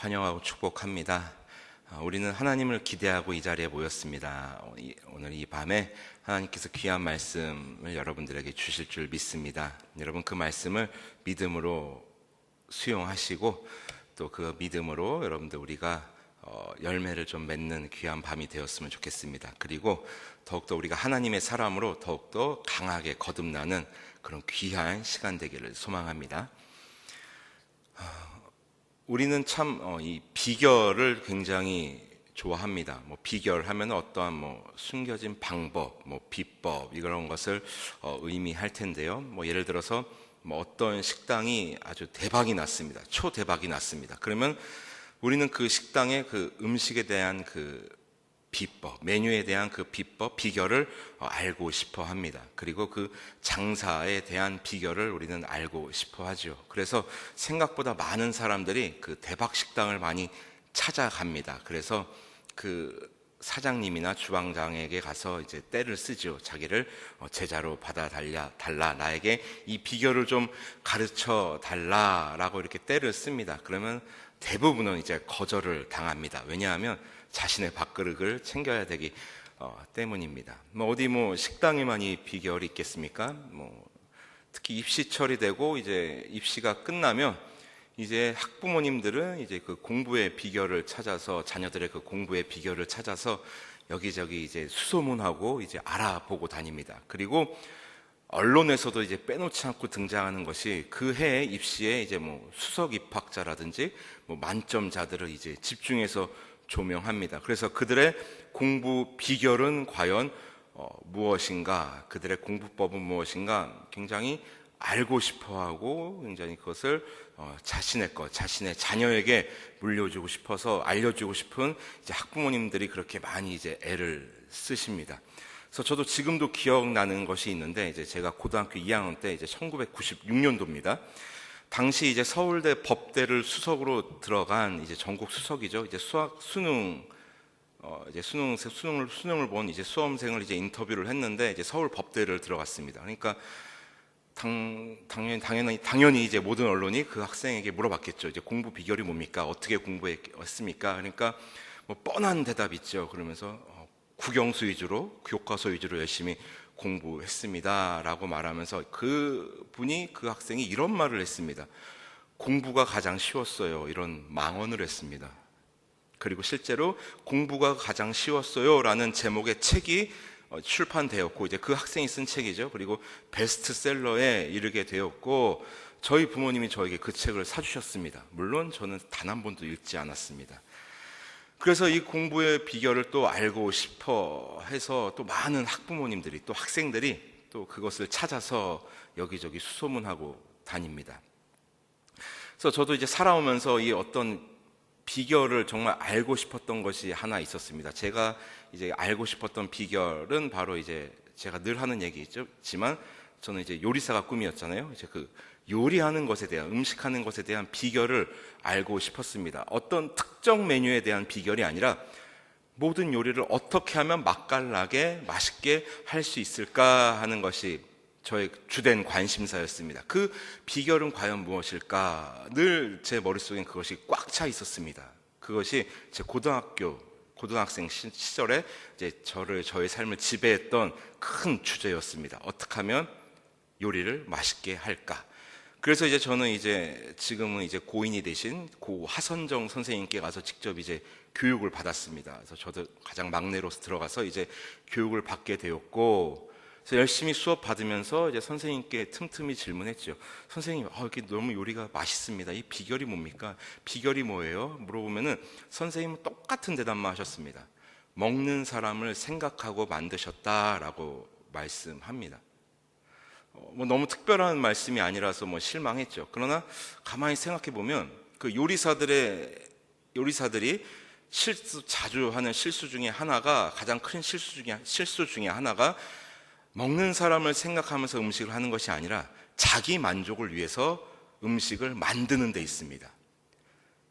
환영하고 축복합니다. 우리는 하나님을 기대하고 이 자리에 모였습니다. 오늘 이 밤에 하나님께서 귀한 말씀을 여러분들에게 주실 줄 믿습니다. 여러분 그 말씀을 믿음으로 수용하시고 또 그 믿음으로 여러분들 우리가 열매를 좀 맺는 귀한 밤이 되었으면 좋겠습니다. 그리고 더욱더 우리가 하나님의 사람으로 더욱더 강하게 거듭나는 그런 귀한 시간 되기를 소망합니다. 우리는 참 이 비결을 굉장히 좋아합니다. 비결하면 어떠한 숨겨진 방법, 비법 이런 것을 의미할 텐데요. 예를 들어서 어떤 식당이 아주 대박이 났습니다. 초대박이 났습니다. 그러면 우리는 그 식당의 그 음식에 대한 그 비법, 메뉴에 대한 그 비법, 비결을 알고 싶어 합니다. 그리고 그 장사에 대한 비결을 우리는 알고 싶어 하죠. 그래서 생각보다 많은 사람들이 그 대박 식당을 많이 찾아갑니다. 그래서 그 사장님이나 주방장에게 가서 이제 떼를 쓰죠. 자기를 제자로 받아 달라, 나에게 이 비결을 좀 가르쳐 달라라고 이렇게 떼를 씁니다. 그러면 대부분은 이제 거절을 당합니다. 왜냐하면 자신의 밥그릇을 챙겨야 되기 때문입니다. 어디 식당에만 이 비결이 있겠습니까? 특히 입시철이 되고 이제 입시가 끝나면 이제 학부모님들은 이제 그 공부의 비결을 찾아서 자녀들의 그 공부의 비결을 찾아서 여기저기 이제 수소문하고 이제 알아보고 다닙니다. 그리고 언론에서도 이제 빼놓지 않고 등장하는 것이 그 해의 입시에 이제 수석 입학자라든지 만점자들을 이제 집중해서 조명합니다. 그래서 그들의 공부 비결은 과연 무엇인가, 그들의 공부법은 무엇인가 굉장히 알고 싶어하고 굉장히 그것을 자신의 것, 자신의 자녀에게 물려주고 싶어서 알려주고 싶은 이제 학부모님들이 그렇게 많이 이제 애를 쓰십니다. 그래서 저도 지금도 기억나는 것이 있는데 이제 제가 고등학교 2학년 때 이제 1996년도입니다. 당시 이제 서울대 법대를 수석으로 들어간 이제 전국 수석이죠. 이제 이제 수능을 본 이제 수험생을 이제 인터뷰를 했는데 이제 서울 법대를 들어갔습니다. 그러니까 당연히 이제 모든 언론이 그 학생에게 물어봤겠죠. 이제 공부 비결이 뭡니까? 어떻게 공부했습니까? 그러니까 뻔한 대답 있죠. 그러면서 국영수 위주로, 교과서 위주로 열심히 공부했습니다라고 말하면서 그 학생이 이런 말을 했습니다. 공부가 가장 쉬웠어요. 이런 망언을 했습니다. 그리고 실제로 공부가 가장 쉬웠어요라는 제목의 책이 출판되었고 이제 그 학생이 쓴 책이죠. 그리고 베스트셀러에 이르게 되었고 저희 부모님이 저에게 그 책을 사주셨습니다. 물론 저는 단 한 번도 읽지 않았습니다. 그래서 이 공부의 비결을 또 알고 싶어 해서 또 많은 학부모님들이 또 학생들이 또 그것을 찾아서 여기저기 수소문하고 다닙니다. 그래서 저도 이제 살아오면서 이 어떤 비결을 정말 알고 싶었던 것이 하나 있었습니다. 제가 이제 알고 싶었던 비결은 바로 이제 제가 늘 하는 얘기지만 저는 이제 요리사가 꿈이었잖아요. 이제 그 요리하는 것에 대한, 음식하는 것에 대한 비결을 알고 싶었습니다. 어떤 특정 메뉴에 대한 비결이 아니라 모든 요리를 어떻게 하면 맛깔나게 맛있게 할 수 있을까 하는 것이 저의 주된 관심사였습니다. 그 비결은 과연 무엇일까? 늘 제 머릿속엔 그것이 꽉 차 있었습니다. 그것이 제 고등학생 시절에 이제 저의 삶을 지배했던 큰 주제였습니다. 어떻게 하면 요리를 맛있게 할까? 그래서 이제 저는 이제 지금은 이제 고인이 되신 고 하선정 선생님께 가서 직접 이제 교육을 받았습니다. 그래서 저도 가장 막내로서 들어가서 이제 교육을 받게 되었고, 그래서 열심히 수업 받으면서 이제 선생님께 틈틈이 질문했죠. 선생님, 이렇게 너무 요리가 맛있습니다. 이 비결이 뭡니까? 비결이 뭐예요? 물어보면은 선생님은 똑같은 대답만 하셨습니다. 먹는 사람을 생각하고 만드셨다라고 말씀합니다. 너무 특별한 말씀이 아니라서 실망했죠. 그러나 가만히 생각해 보면 그 요리사들이 자주 하는 실수 중에 하나가, 가장 큰 실수 중에 하나가 먹는 사람을 생각하면서 음식을 하는 것이 아니라 자기 만족을 위해서 음식을 만드는 데 있습니다.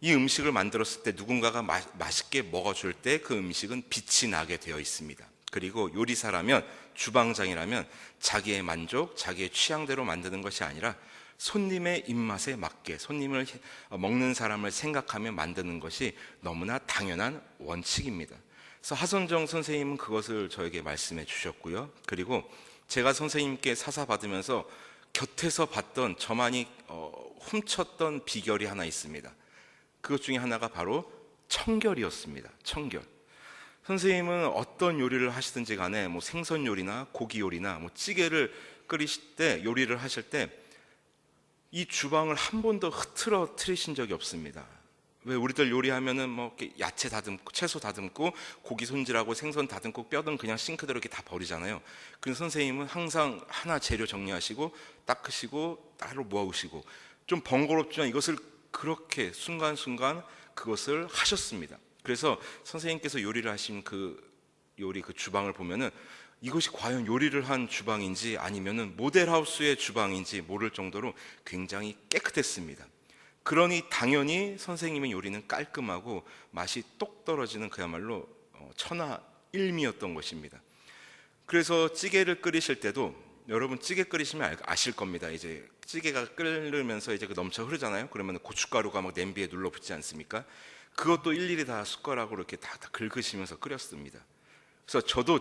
이 음식을 만들었을 때 누군가가 맛있게 먹어줄 때 그 음식은 빛이 나게 되어 있습니다. 그리고 요리사라면, 주방장이라면 자기의 만족, 자기의 취향대로 만드는 것이 아니라 손님의 입맛에 맞게 손님을 먹는 사람을 생각하며 만드는 것이 너무나 당연한 원칙입니다. 그래서 하선정 선생님은 그것을 저에게 말씀해 주셨고요. 그리고 제가 선생님께 사사받으면서 곁에서 봤던 저만이 훔쳤던 비결이 하나 있습니다. 그것 중에 하나가 바로 청결이었습니다. 청결. 선생님은 어떤 요리를 하시든지 간에 뭐 생선 요리나 고기 요리나 뭐 찌개를 끓이실 때, 요리를 하실 때 이 주방을 한 번도 흐트러뜨리신 적이 없습니다. 왜 우리들 요리하면은 뭐 이렇게 야채 다듬고 채소 다듬고 고기 손질하고 생선 다듬고 뼈든 그냥 싱크대로 이렇게 다 버리잖아요. 그런데 선생님은 항상 하나 재료 정리하시고 닦으시고 따로 모아오시고, 좀 번거롭지만 이것을 그렇게 순간순간 그것을 하셨습니다. 그래서 선생님께서 요리를 하신 그 요리 그 주방을 보면은 이것이 과연 요리를 한 주방인지 아니면은 모델하우스의 주방인지 모를 정도로 굉장히 깨끗했습니다. 그러니 당연히 선생님의 요리는 깔끔하고 맛이 똑 떨어지는 그야말로 천하일미였던 것입니다. 그래서 찌개를 끓이실 때도, 여러분 찌개 끓이시면 아실 겁니다. 이제 찌개가 끓으면서 이제 그 넘쳐 흐르잖아요. 그러면 고춧가루가 막 냄비에 눌러붙지 않습니까? 그것도 일일이 다 숟가락으로 이렇게 다 긁으시면서 끓였습니다. 그래서 저도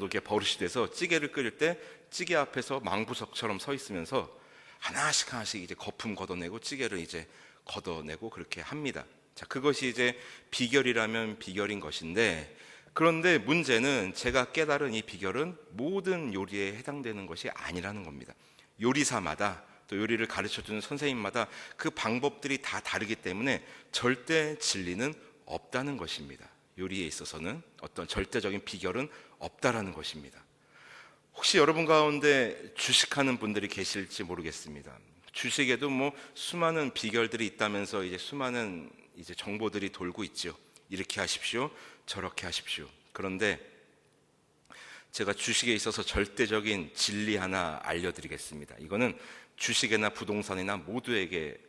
이게 버릇이 돼서 찌개를 끓일 때 찌개 앞에서 망부석처럼 서 있으면서 하나씩 이제 거품 걷어내고 찌개를 이제 걷어내고 그렇게 합니다. 자, 그것이 이제 비결이라면 비결인 것인데, 그런데 문제는 제가 깨달은 이 비결은 모든 요리에 해당되는 것이 아니라는 겁니다. 요리사마다 또 요리를 가르쳐주는 선생님마다 그 방법들이 다 다르기 때문에 절대 진리는 없다는 것입니다. 요리에 있어서는 어떤 절대적인 비결은 없다라는 것입니다. 혹시 여러분 가운데 주식하는 분들이 계실지 모르겠습니다. 주식에도 뭐 수많은 비결들이 있다면서 이제 수많은 이제 정보들이 돌고 있죠. 이렇게 하십시오, 저렇게 하십시오. 그런데 제가 주식에 있어서 절대적인 진리 하나 알려드리겠습니다. 이거는 주식이나 부동산이나 모두에게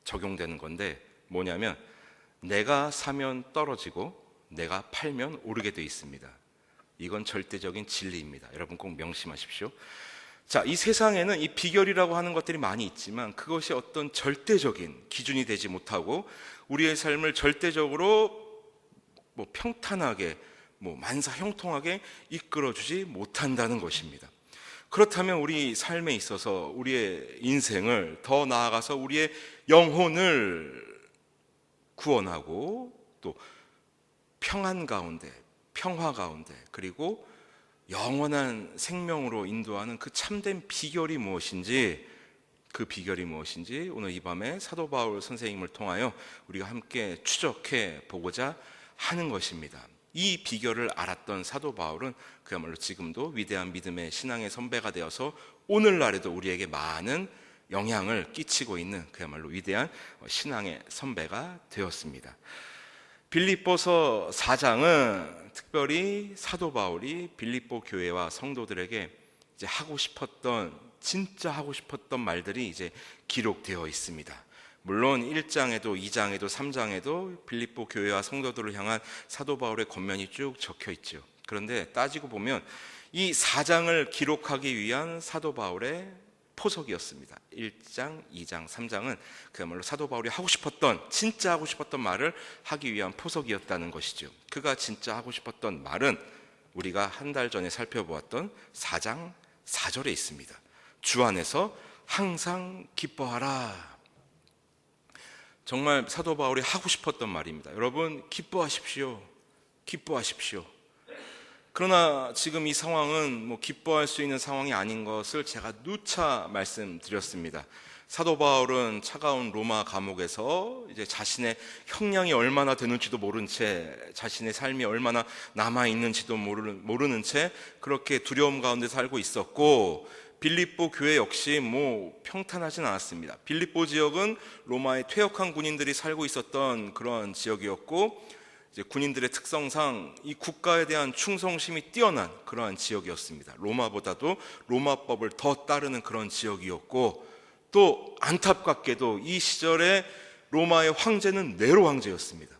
적용되는 건데 뭐냐면, 내가 사면 떨어지고 내가 팔면 오르게 되어 있습니다. 이건 절대적인 진리입니다. 여러분 꼭 명심하십시오. 자, 이 세상에는 이 비결이라고 하는 것들이 많이 있지만 그것이 어떤 절대적인 기준이 되지 못하고 우리의 삶을 절대적으로 뭐 평탄하게 만사형통하게 이끌어주지 못한다는 것입니다. 그렇다면 우리 삶에 있어서 우리의 인생을, 더 나아가서 우리의 영혼을 구원하고 또 평안 가운데, 평화 가운데, 그리고 영원한 생명으로 인도하는 그 참된 비결이 무엇인지, 그 비결이 무엇인지 오늘 이 밤에 사도 바울 선생님을 통하여 우리가 함께 추적해 보고자 하는 것입니다. 이 비결을 알았던 사도 바울은 그야말로 지금도 위대한 믿음의 신앙의 선배가 되어서 오늘날에도 우리에게 많은 영향을 끼치고 있는 그야말로 위대한 신앙의 선배가 되었습니다. 빌립보서 4장은 특별히 사도 바울이 빌립보 교회와 성도들에게 이제 진짜 하고 싶었던 말들이 이제 기록되어 있습니다. 물론 1장에도 2장에도 3장에도 빌립보 교회와 성도들을 향한 사도 바울의 권면이 쭉 적혀 있죠. 그런데 따지고 보면 이 4장을 기록하기 위한 사도 바울의 포석이었습니다. 1장, 2장, 3장은 그야말로 사도 바울이 진짜 하고 싶었던 말을 하기 위한 포석이었다는 것이죠. 그가 진짜 하고 싶었던 말은 우리가 한 달 전에 살펴보았던 4장 4절에 있습니다. 주 안에서 항상 기뻐하라. 정말 사도 바울이 하고 싶었던 말입니다. 여러분, 기뻐하십시오. 기뻐하십시오. 그러나 지금 이 상황은 기뻐할 수 있는 상황이 아닌 것을 제가 누차 말씀드렸습니다. 사도 바울은 차가운 로마 감옥에서 이제 자신의 형량이 얼마나 되는지도 모른 채, 자신의 삶이 얼마나 남아 있는지도 모르는 채 그렇게 두려움 가운데 살고 있었고, 빌립보 교회 역시 평탄하진 않았습니다. 빌립보 지역은 로마의 퇴역한 군인들이 살고 있었던 그런 지역이었고, 이제 군인들의 특성상 이 국가에 대한 충성심이 뛰어난 그러한 지역이었습니다. 로마보다도 로마법을 더 따르는 그런 지역이었고, 또 안타깝게도 이 시절에 로마의 황제는 네로 황제였습니다.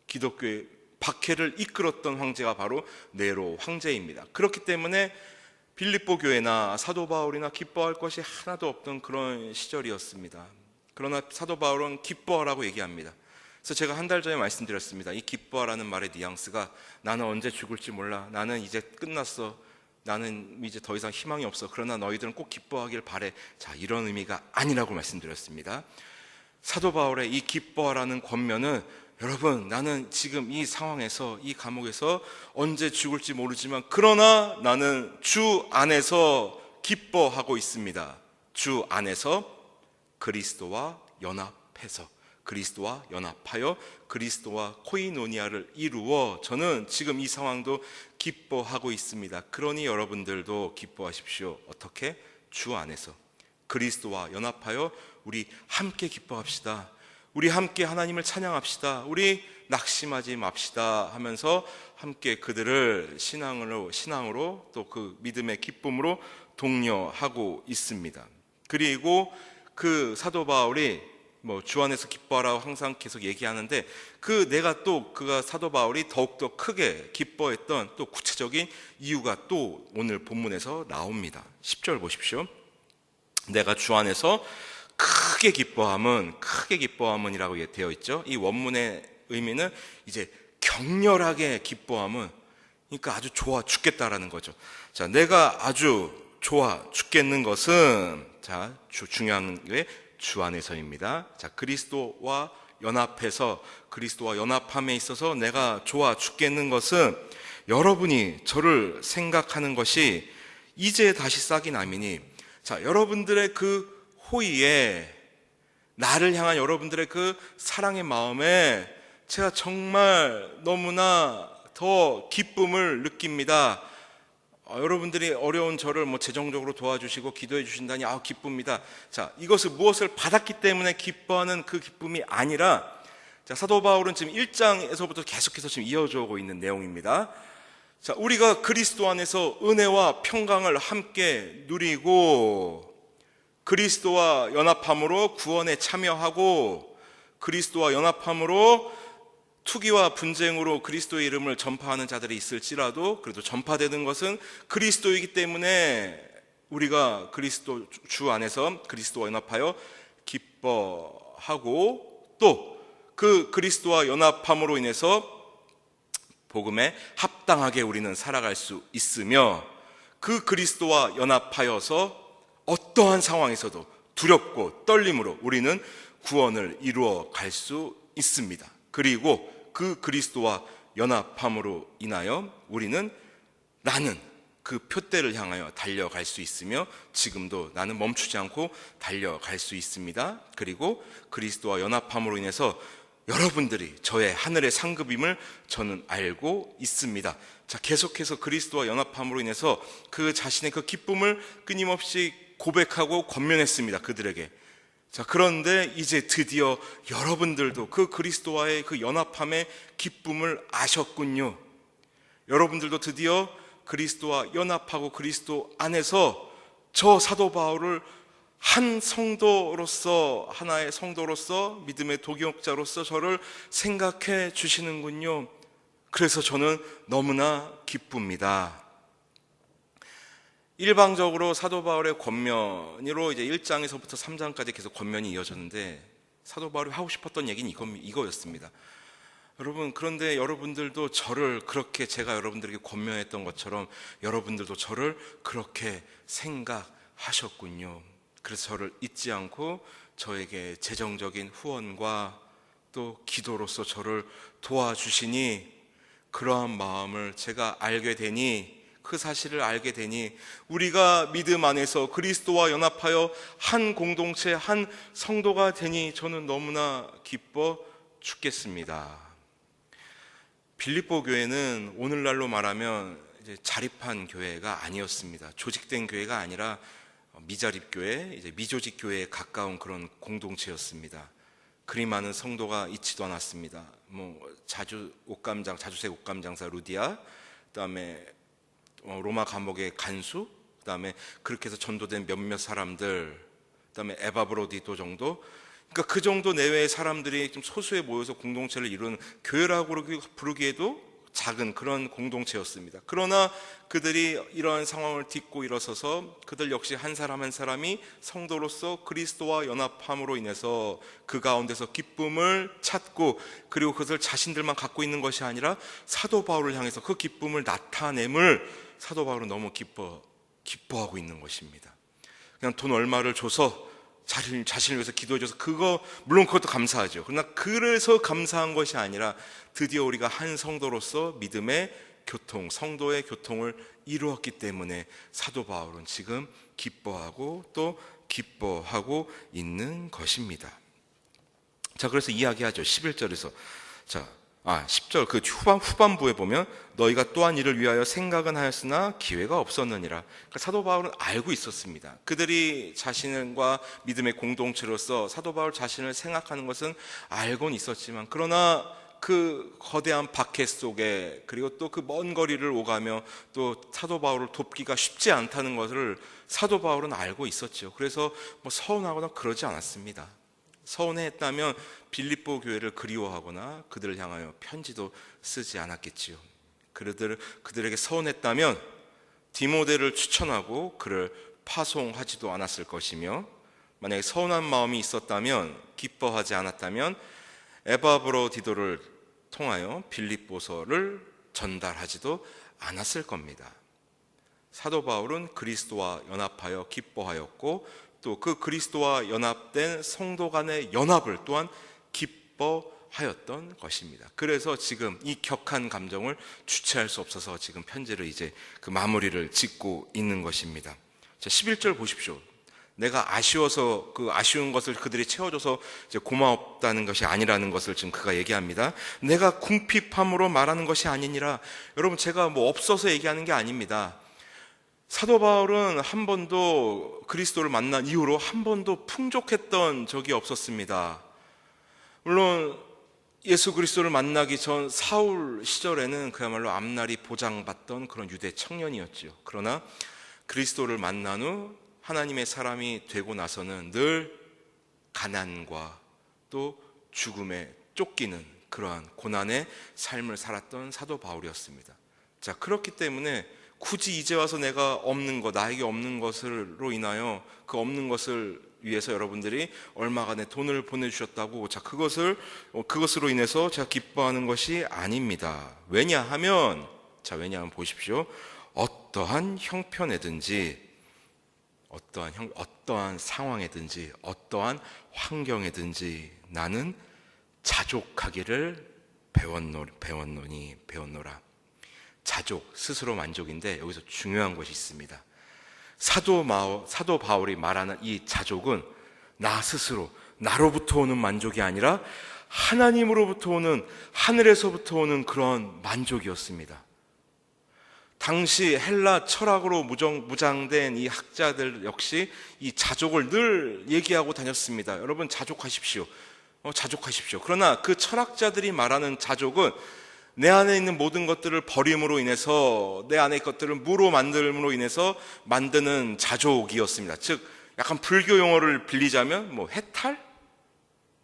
기독교의 박해를 이끌었던 황제가 바로 네로 황제입니다. 그렇기 때문에 빌립보 교회나 사도 바울이나 기뻐할 것이 하나도 없던 그런 시절이었습니다. 그러나 사도 바울은 기뻐하라고 얘기합니다. 그래서 제가 한 달 전에 말씀드렸습니다. 이 기뻐하라는 말의 뉘앙스가 나는 언제 죽을지 몰라, 나는 이제 끝났어, 나는 이제 더 이상 희망이 없어, 그러나 너희들은 꼭 기뻐하길 바래, 자, 이런 의미가 아니라고 말씀드렸습니다. 사도 바울의 이 기뻐하라는 권면은, 여러분, 나는 지금 이 상황에서, 이 감옥에서 언제 죽을지 모르지만 그러나 나는 주 안에서 기뻐하고 있습니다. 주 안에서 그리스도와 연합해서, 그리스도와 연합하여 그리스도와 코이노니아를 이루어 저는 지금 이 상황도 기뻐하고 있습니다. 그러니 여러분들도 기뻐하십시오. 어떻게? 주 안에서 그리스도와 연합하여 우리 함께 기뻐합시다. 우리 함께 하나님을 찬양합시다. 우리 낙심하지 맙시다 하면서 함께 그들을 신앙으로 또 그 믿음의 기쁨으로 독려하고 있습니다. 그리고 그 사도 바울이 주 안에서 기뻐하라고 항상 계속 얘기하는데, 그가 사도 바울이 더욱더 크게 기뻐했던 또 구체적인 이유가 또 오늘 본문에서 나옵니다. 10절 보십시오. 내가 주 안에서 크게 기뻐함은이라고 되어 있죠. 이 원문의 의미는 이제 격렬하게 기뻐함은, 그러니까 아주 좋아 죽겠다라는 거죠. 자, 내가 아주 좋아 죽겠는 것은, 자, 중요한 게 주 안에서입니다. 자, 그리스도와 연합함에 있어서 내가 좋아 죽겠는 것은, 여러분이 저를 생각하는 것이 이제 다시 싹이 나미니, 자, 여러분들의 그 호의에, 나를 향한 여러분들의 그 사랑의 마음에 제가 정말 너무나 더 기쁨을 느낍니다. 여러분들이 어려운 저를 재정적으로 도와주시고 기도해 주신다니 기쁩니다. 자, 이것을 무엇을 받았기 때문에 기뻐하는 그 기쁨이 아니라, 자, 사도 바울은 지금 1장에서부터 계속해서 지금 이어져 오고 있는 내용입니다. 자, 우리가 그리스도 안에서 은혜와 평강을 함께 누리고 그리스도와 연합함으로 구원에 참여하고 그리스도와 연합함으로 투기와 분쟁으로 그리스도의 이름을 전파하는 자들이 있을지라도 그래도 전파되는 것은 그리스도이기 때문에 우리가 그리스도 주 안에서 그리스도와 연합하여 기뻐하고, 또 그 그리스도와 연합함으로 인해서 복음에 합당하게 우리는 살아갈 수 있으며, 그 그리스도와 연합하여서 어떠한 상황에서도 두렵고 떨림으로 우리는 구원을 이루어 갈 수 있습니다. 그리고 그 그리스도와 연합함으로 인하여 나는 그 표대를 향하여 달려갈 수 있으며 지금도 나는 멈추지 않고 달려갈 수 있습니다. 그리고 그리스도와 연합함으로 인해서 여러분들이 저의 하늘의 상급임을 저는 알고 있습니다. 자, 계속해서 그리스도와 연합함으로 인해서 그 자신의 그 기쁨을 끊임없이 고백하고 권면했습니다, 그들에게. 자, 그런데 이제 드디어 여러분들도 그 그리스도와의 그 연합함의 기쁨을 아셨군요. 여러분들도 드디어 그리스도와 연합하고 그리스도 안에서 저 사도 바울을 한 성도로서, 하나의 성도로서, 믿음의 동역자로서 저를 생각해 주시는군요. 그래서 저는 너무나 기쁩니다. 일방적으로 사도 바울의 권면으로 이제 1장에서부터 3장까지 계속 권면이 이어졌는데, 사도 바울이 하고 싶었던 얘기는 이거였습니다. 여러분, 그런데 여러분들도 저를 그렇게, 제가 여러분들에게 권면했던 것처럼 여러분들도 저를 그렇게 생각하셨군요. 그래서 저를 잊지 않고 저에게 재정적인 후원과 또 기도로서 저를 도와주시니, 그러한 마음을 제가 알게 되니, 그 사실을 알게 되니 우리가 믿음 안에서 그리스도와 연합하여 한 공동체, 한 성도가 되니 저는 너무나 기뻐 죽겠습니다. 빌립보 교회는 오늘날로 말하면 이제 자립한 교회가 아니었습니다. 조직된 교회가 아니라 미자립 교회, 이제 미조직 교회에 가까운 그런 공동체였습니다. 그리 많은 성도가 있지도 않았습니다. 자주색 옷감장사 루디아, 그다음에 로마 감옥의 간수, 그다음에 그렇게 해서 전도된 몇몇 사람들, 그다음에 에바브로디도 정도, 그러니까 그 정도 내외의 사람들이 좀 소수에 모여서 공동체를 이루는 교회라고 부르기에도 작은 그런 공동체였습니다. 그러나 그들이 이러한 상황을 딛고 일어서서 그들 역시 한 사람 한 사람이 성도로서 그리스도와 연합함으로 인해서 그 가운데서 기쁨을 찾고, 그리고 그것을 자신들만 갖고 있는 것이 아니라 사도 바울을 향해서 그 기쁨을 나타냄을 사도 바울은 너무 기뻐하고 있는 것입니다. 그냥 돈 얼마를 줘서 자신을 위해서 기도해줘서 물론 그것도 감사하죠. 그러나 그래서 감사한 것이 아니라 드디어 우리가 한 성도로서 믿음의 교통, 성도의 교통을 이루었기 때문에 사도 바울은 지금 기뻐하고 또 기뻐하고 있는 것입니다. 자, 그래서 이야기하죠. 11절에서 10절 그 후반부에 보면 너희가 또한 이를 위하여 생각은 하였으나 기회가 없었느니라. 그러니까 사도 바울은 알고 있었습니다. 그들이 자신과 믿음의 공동체로서 사도 바울 자신을 생각하는 것은 알고는 있었지만, 그러나 그 거대한 박해 속에, 그리고 또 그 먼 거리를 오가며 또 사도 바울을 돕기가 쉽지 않다는 것을 사도 바울은 알고 있었죠. 그래서 서운하거나 그러지 않았습니다. 서운했다면 빌립보 교회를 그리워하거나 그들을 향하여 편지도 쓰지 않았겠지요. 그들에게 서운했다면 디모데를 추천하고 그를 파송하지도 않았을 것이며, 만약에 서운한 마음이 있었다면, 기뻐하지 않았다면 에바브로디도를 통하여 빌립보서를 전달하지도 않았을 겁니다. 사도 바울은 그리스도와 연합하여 기뻐하였고, 또 그 그리스도와 연합된 성도 간의 연합을 또한 기뻐하였던 것입니다. 그래서 지금 이 격한 감정을 주체할 수 없어서 지금 편지를 이제 그 마무리를 짓고 있는 것입니다. 자, 11절 보십시오. 내가 아쉬워서 그 아쉬운 것을 그들이 채워줘서 이제 고맙다는 것이 아니라는 것을 지금 그가 얘기합니다. 내가 궁핍함으로 말하는 것이 아니니라. 여러분, 제가 없어서 얘기하는 게 아닙니다. 사도 바울은 한 번도 그리스도를 만난 이후로 한 번도 풍족했던 적이 없었습니다. 물론 예수 그리스도를 만나기 전 사울 시절에는 그야말로 앞날이 보장받던 그런 유대 청년이었죠. 그러나 그리스도를 만난 후 하나님의 사람이 되고 나서는 늘 가난과 또 죽음에 쫓기는 그러한 고난의 삶을 살았던 사도 바울이었습니다. 자, 그렇기 때문에 굳이 이제 와서 내가 없는 것, 나에게 없는 것으로 인하여 그 없는 것을 위해서 여러분들이 얼마가 내 돈을 보내주셨다고, 자, 그것으로 인해서 제가 기뻐하는 것이 아닙니다. 왜냐하면 보십시오. 어떠한 형편에든지, 어떠한 상황에든지, 어떠한 환경에든지 나는 자족하기를 배웠노라. 자족, 스스로 만족인데 여기서 중요한 것이 있습니다. 사도 바울이 말하는 이 자족은 나 스스로, 나로부터 오는 만족이 아니라 하나님으로부터 오는, 하늘에서부터 오는 그런 만족이었습니다. 당시 헬라 철학으로 무장된 이 학자들 역시 이 자족을 늘 얘기하고 다녔습니다. 여러분, 자족하십시오. 그러나 그 철학자들이 말하는 자족은 내 안에 있는 모든 것들을 버림으로 인해서, 내 안에 것들을 무로 만들므로 인해서 만드는 자족이었습니다. 즉, 약간 불교 용어를 빌리자면 해탈?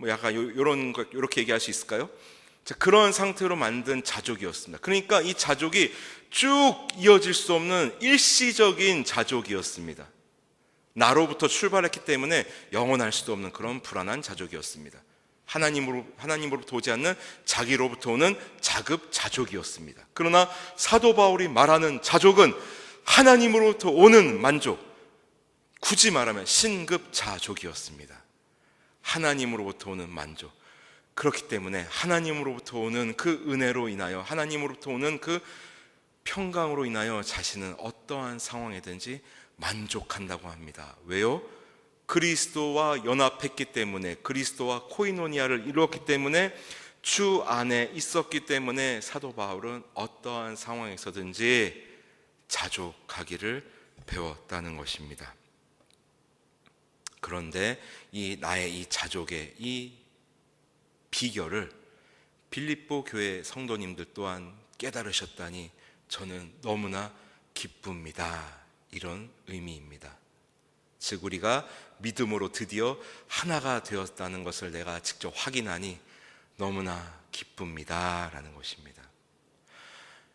약간 이렇게 얘기할 수 있을까요? 자, 그런 상태로 만든 자족이었습니다. 그러니까 이 자족이 쭉 이어질 수 없는 일시적인 자족이었습니다. 나로부터 출발했기 때문에 영원할 수도 없는 그런 불안한 자족이었습니다. 하나님으로부터 오지 않는 자기로부터 오는 자급자족이었습니다. 그러나 사도 바울이 말하는 자족은 하나님으로부터 오는 만족, 굳이 말하면 신급자족이었습니다. 하나님으로부터 오는 만족. 그렇기 때문에 하나님으로부터 오는 그 은혜로 인하여, 하나님으로부터 오는 그 평강으로 인하여 자신은 어떠한 상황이든지 만족한다고 합니다. 왜요? 그리스도와 연합했기 때문에, 그리스도와 코이노니아를 이루었기 때문에, 주 안에 있었기 때문에 사도 바울은 어떠한 상황에서든지 자족하기를 배웠다는 것입니다. 그런데 나의 이 자족의 이 비결을 빌립보 교회 성도님들 또한 깨달으셨다니 저는 너무나 기쁩니다. 이런 의미입니다. 즉, 우리가 믿음으로 드디어 하나가 되었다는 것을 내가 직접 확인하니 너무나 기쁩니다 라는 것입니다.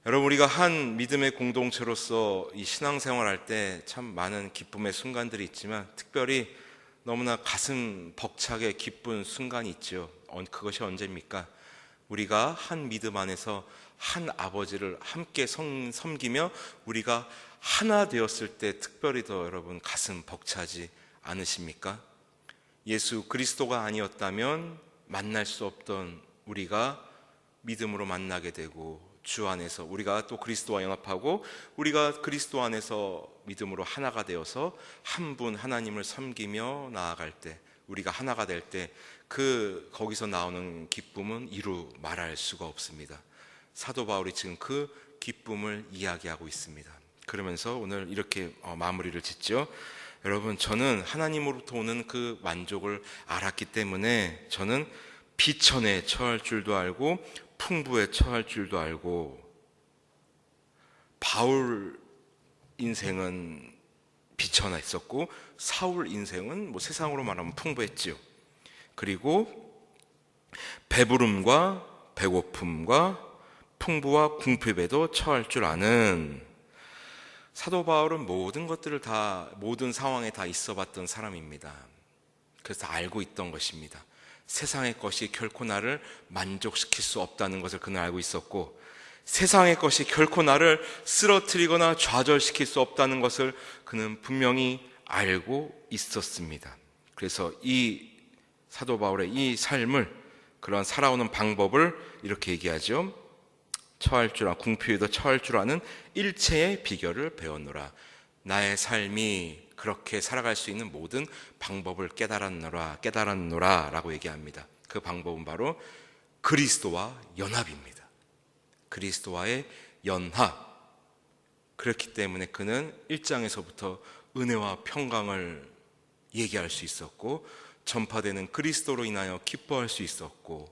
여러분, 우리가 한 믿음의 공동체로서 이 신앙생활할 때 참 많은 기쁨의 순간들이 있지만 특별히 너무나 가슴 벅차게 기쁜 순간이 있죠. 그것이 언제입니까? 우리가 한 믿음 안에서 한 아버지를 함께 섬기며 우리가 하나 되었을 때 특별히 더 여러분 가슴 벅차지 않으십니까? 예수 그리스도가 아니었다면 만날 수 없던 우리가 믿음으로 만나게 되고 주 안에서 우리가 또 그리스도와 연합하고 우리가 그리스도 안에서 믿음으로 하나가 되어서 한 분 하나님을 섬기며 나아갈 때 우리가 하나가 될 때 거기서 나오는 기쁨은 이루 말할 수가 없습니다. 사도 바울이 지금 그 기쁨을 이야기하고 있습니다. 그러면서 오늘 이렇게 마무리를 짓죠. 여러분, 저는 하나님으로부터 오는 그 만족을 알았기 때문에 저는 비천에 처할 줄도 알고 풍부에 처할 줄도 알고. 바울 인생은 비천했었고 사울 인생은 세상으로 말하면 풍부했지요. 그리고 배부름과 배고픔과 풍부와 궁핍에도 처할 줄 아는. 사도 바울은 모든 것들을 모든 상황에 다 있어 봤던 사람입니다. 그래서 알고 있던 것입니다. 세상의 것이 결코 나를 만족시킬 수 없다는 것을 그는 알고 있었고, 세상의 것이 결코 나를 쓰러뜨리거나 좌절시킬 수 없다는 것을 그는 분명히 알고 있었습니다. 그래서 이 사도 바울의 이 삶을, 그런 살아오는 방법을 이렇게 얘기하죠. 궁핍에도 처할 줄 아는 일체의 비결을 배웠노라. 나의 삶이 그렇게 살아갈 수 있는 모든 방법을 깨달았노라 라고 얘기합니다. 그 방법은 바로 그리스도와 연합입니다. 그리스도와의 연합. 그렇기 때문에 그는 1장에서부터 은혜와 평강을 얘기할 수 있었고, 전파되는 그리스도로 인하여 기뻐할 수 있었고,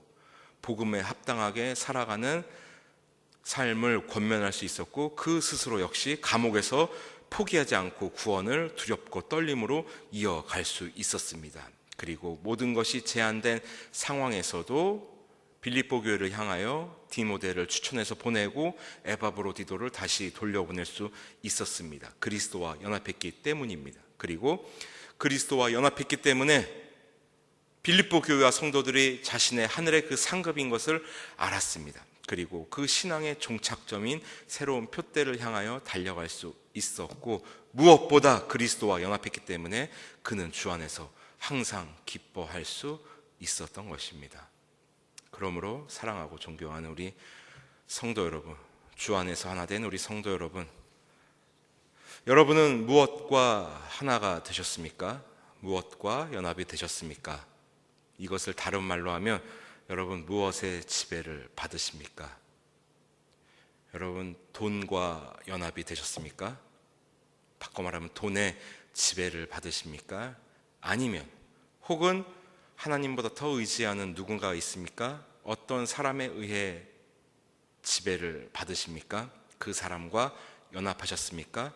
복음에 합당하게 살아가는 삶을 권면할 수 있었고, 그 스스로 역시 감옥에서 포기하지 않고 구원을 두렵고 떨림으로 이어갈 수 있었습니다. 그리고 모든 것이 제한된 상황에서도 빌립보 교회를 향하여 디모데를 추천해서 보내고 에바브로디도를 다시 돌려보낼 수 있었습니다. 그리스도와 연합했기 때문입니다. 그리고 그리스도와 연합했기 때문에 빌립보 교회와 성도들이 자신의 하늘의 그 상급인 것을 알았습니다. 그리고 그 신앙의 종착점인 새로운 표대를 향하여 달려갈 수 있었고, 무엇보다 그리스도와 연합했기 때문에 그는 주 안에서 항상 기뻐할 수 있었던 것입니다. 그러므로 사랑하고 존경하는 우리 성도 여러분, 주 안에서 하나 된 우리 성도 여러분, 여러분은 무엇과 하나가 되셨습니까? 무엇과 연합이 되셨습니까? 이것을 다른 말로 하면 여러분 무엇의 지배를 받으십니까? 여러분 돈과 연합이 되셨습니까? 바꿔 말하면 돈의 지배를 받으십니까? 아니면 혹은 하나님보다 더 의지하는 누군가가 있습니까? 어떤 사람에 의해 지배를 받으십니까? 그 사람과 연합하셨습니까?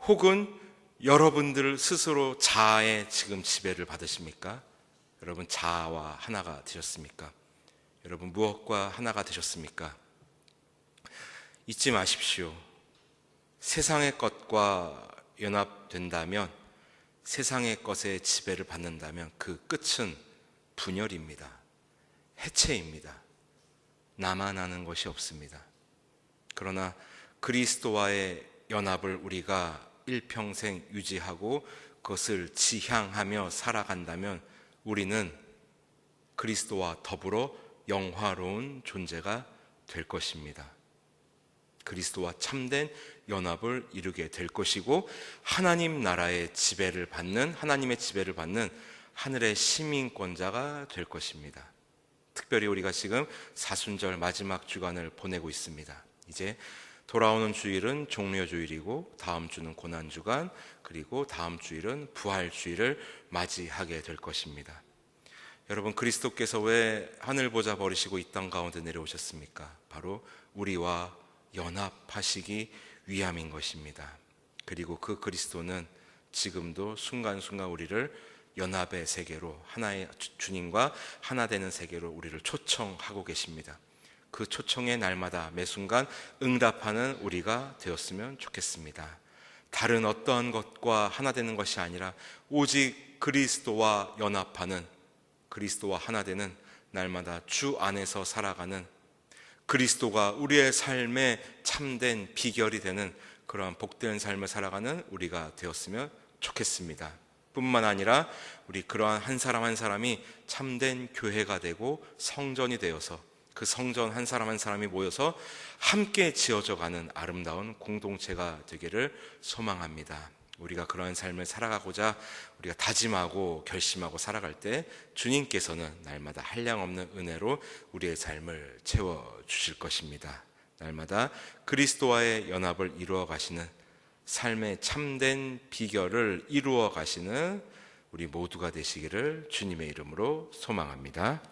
혹은 여러분들 스스로 자아의 지금 지배를 받으십니까? 여러분 자아와 하나가 되셨습니까? 여러분 무엇과 하나가 되셨습니까? 잊지 마십시오. 세상의 것과 연합된다면, 세상의 것의 지배를 받는다면 그 끝은 분열입니다. 해체입니다. 나만 아는 것이 없습니다. 그러나 그리스도와의 연합을 우리가 일평생 유지하고 그것을 지향하며 살아간다면 우리는 그리스도와 더불어 영화로운 존재가 될 것입니다. 그리스도와 참된 연합을 이루게 될 것이고, 하나님의 지배를 받는 하늘의 시민권자가 될 것입니다. 특별히 우리가 지금 사순절 마지막 주간을 보내고 있습니다. 이제 돌아오는 주일은 종려주일이고, 다음 주는 고난주간, 그리고 다음 주일은 부활주일을 맞이하게 될 것입니다. 여러분, 그리스도께서 왜 하늘 보좌 버리시고 이 땅 가운데 내려오셨습니까? 바로 우리와 연합하시기 위함인 것입니다. 그리고 그 그리스도는 지금도 순간순간 우리를 연합의 세계로, 하나의 주님과 하나 되는 세계로 우리를 초청하고 계십니다. 그 초청에 날마다 매 순간 응답하는 우리가 되었으면 좋겠습니다. 다른 어떠한 것과 하나 되는 것이 아니라 오직 그리스도와 연합하는, 그리스도와 하나 되는, 날마다 주 안에서 살아가는, 그리스도가 우리의 삶의 참된 비결이 되는 그러한 복된 삶을 살아가는 우리가 되었으면 좋겠습니다. 뿐만 아니라 우리 그러한 한 사람 한 사람이 참된 교회가 되고 성전이 되어서 그 성전 한 사람 한 사람이 모여서 함께 지어져가는 아름다운 공동체가 되기를 소망합니다. 우리가 그러한 삶을 살아가고자 우리가 다짐하고 결심하고 살아갈 때 주님께서는 날마다 한량없는 은혜로 우리의 삶을 채워주실 것입니다. 날마다 그리스도와의 연합을 이루어 가시는, 삶의 참된 비결을 이루어 가시는 우리 모두가 되시기를 주님의 이름으로 소망합니다.